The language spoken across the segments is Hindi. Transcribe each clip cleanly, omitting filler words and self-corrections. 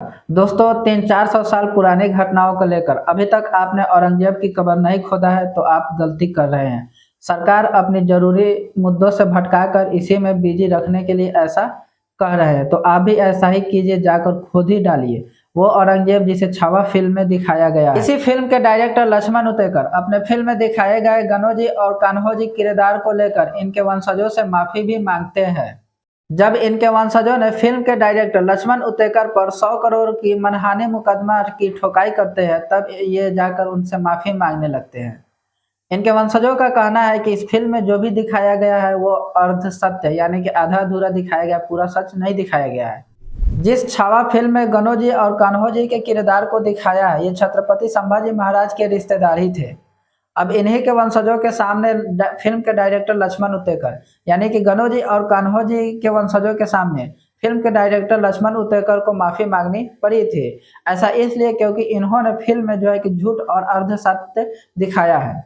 दोस्तों 300-400 साल पुरानी घटनाओं को लेकर अभी तक आपने औरंगजेब की कब्र नहीं खोदा है तो आप गलती कर रहे हैं। सरकार अपनी जरूरी मुद्दों से भटकाकर इसी में बिजी रखने के लिए ऐसा कह रहे हैं, तो आप भी ऐसा ही कीजिए, जाकर खुद ही डालिए वो औरंगजेब जिसे छावा फिल्म में दिखाया गया है। इसी फिल्म के डायरेक्टर लक्ष्मण उतेकर अपने फिल्म में दिखाए गए गनोजी और कान्होजी किरदार को लेकर इनके वंशजों से माफी भी मांगते हैं। जब इनके वंशजों ने फिल्म के डायरेक्टर लक्ष्मण उतेकर पर 100 करोड़ की मनहानि मुकदमा की ठोकाई करते हैं, तब ये जाकर उनसे माफी मांगने लगते हैं। इनके वंशजों का कहना है कि इस फिल्म में जो भी दिखाया गया है वो अर्ध सत्य है, यानी कि आधा अधूरा दिखाया गया, पूरा सच नहीं दिखाया गया है। जिस छावा फिल्म में गनोजी और कान्होजी के किरदार को दिखाया है, ये छत्रपति संभाजी महाराज के रिश्तेदार ही थे। अब इन्हीं के वंशजों के सामने फिल्म के डायरेक्टर लक्ष्मण उतेकर, यानी कि गनोजी और कान्होजी के वंशजों के सामने फिल्म के डायरेक्टर लक्ष्मण उतेकर को माफी मांगनी पड़ी थी। ऐसा इसलिए क्योंकि इन्होंने फिल्म में जो है कि झूठ और अर्ध सत्य दिखाया है,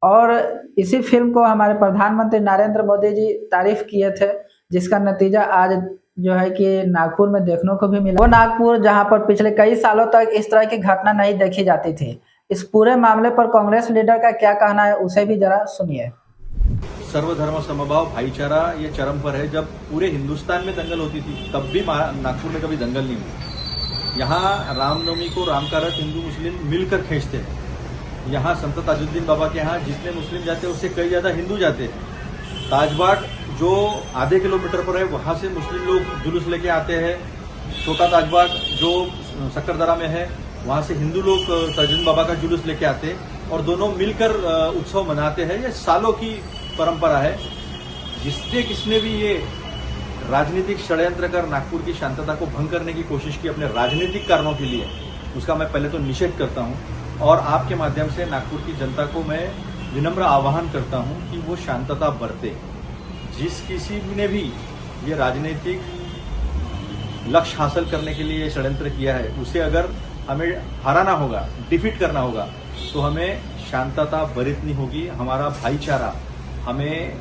और इसी फिल्म को हमारे प्रधानमंत्री नरेंद्र मोदी जी तारीफ किए थे, जिसका नतीजा आज जो है कि नागपुर में देखने को भी मिला। वो नागपुर जहां पर पिछले कई सालों तक इस तरह की घटना नहीं देखी जाती थी। इस पूरे मामले पर कांग्रेस लीडर का क्या कहना है, उसे भी जरा सुनिए। सर्वधर्म समभाव भाईचारा ये चरम पर है। जब पूरे हिंदुस्तान में दंगल होती थी तब भी नागपुर में कभी दंगल नहीं हुई। यहाँ रामनवमी को राम का रथ हिंदू मुस्लिम मिलकर खींचते हैं। यहाँ संत ताजुद्दीन बाबा के यहाँ जितने मुस्लिम जाते हैं उससे कई ज्यादा हिंदू जाते हैं। ताजबाग जो आधे किलोमीटर पर है वहां से मुस्लिम लोग जुलूस लेके आते हैं। छोटा ताजबाग जो सक्करदरा में है वहां से हिंदू लोग ताजुद्दीन बाबा का जुलूस लेके आते हैं और दोनों मिलकर उत्सव मनाते हैं। ये सालों की परंपरा है। जिसने किसने भी ये राजनीतिक षड्यंत्र कर नागपुर की शांतता को भंग करने की कोशिश की अपने राजनीतिक कारणों के लिए, उसका मैं पहले तो निषेध करता हूं और आपके माध्यम से नागपुर की जनता को मैं विनम्र आह्वान करता हूं कि वो शांतता बरते। जिस किसी ने भी ये राजनीतिक लक्ष्य हासिल करने के लिए षड्यंत्र किया है उसे अगर हमें हराना होगा, डिफीट करना होगा, तो हमें शांतता बरतनी होगी। हमारा भाईचारा हमें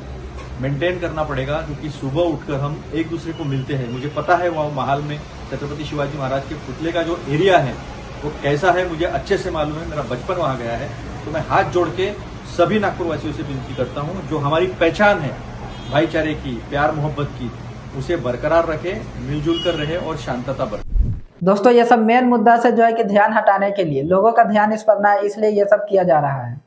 मेंटेन करना पड़ेगा, क्योंकि सुबह उठकर हम एक दूसरे को मिलते हैं। मुझे पता है वहाँ महाल में छत्रपति शिवाजी महाराज के पुतले का जो एरिया है वो कैसा है, मुझे अच्छे से मालूम है। मेरा बचपन वहाँ गया है। तो मैं हाथ जोड़ के सभी नागपुर वासियों से विनती करता हूँ, जो हमारी पहचान है भाईचारे की, प्यार मोहब्बत की, उसे बरकरार रखे, मिलजुल कर रहे और शांतता बरते। दोस्तों ये सब मेन मुद्दा से जो है कि ध्यान हटाने के लिए, लोगों का ध्यान इस पर ना है, इसलिए ये सब किया जा रहा है।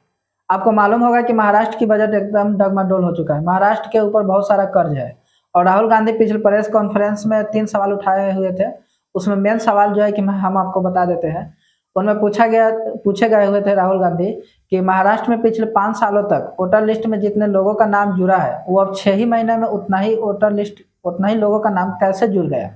आपको मालूम होगा कि महाराष्ट्र की बजट एकदम डगमगोल हो चुका है। महाराष्ट्र के ऊपर बहुत सारा कर्ज है और राहुल गांधी पिछले प्रेस कॉन्फ्रेंस में 3 सवाल उठाए हुए थे। उसमें मेन सवाल जो है कि हम आपको बता देते हैं। उनमें पूछे गए हुए थे राहुल गांधी कि महाराष्ट्र में पिछले 5 सालों तक वोटर लिस्ट में जितने लोगों का नाम जुड़ा है वो अब 6 ही महीने में उतना ही लोगों का नाम कैसे जुड़ गया।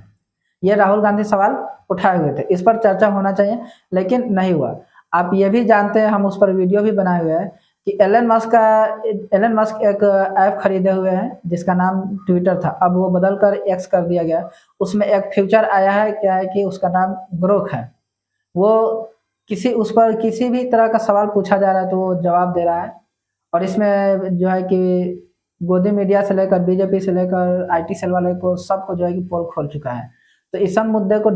ये राहुल गांधी सवाल उठाए हुए थे। इस पर चर्चा होना चाहिए, लेकिन नहीं हुआ। आप ये भी जानते हैं, हम उस पर वीडियो भी बनाए हुए हैं कि एलन मस्क एक ऐप खरीदे हुए हैं जिसका नाम ट्विटर था, अब वो बदल कर एक्स कर दिया गया। उसमें एक फीचर आया है, क्या है कि उसका नाम ग्रोक है। वो उस पर किसी भी तरह का सवाल पूछा जा रहा है तो वो जवाब दे रहा है। और इसमें जो है कि गोदी मीडिया से लेकर बीजेपी से लेकर IT सेल वाले को सबको जो है कि पोल खोल चुका है। तो इस सब मुद्दे को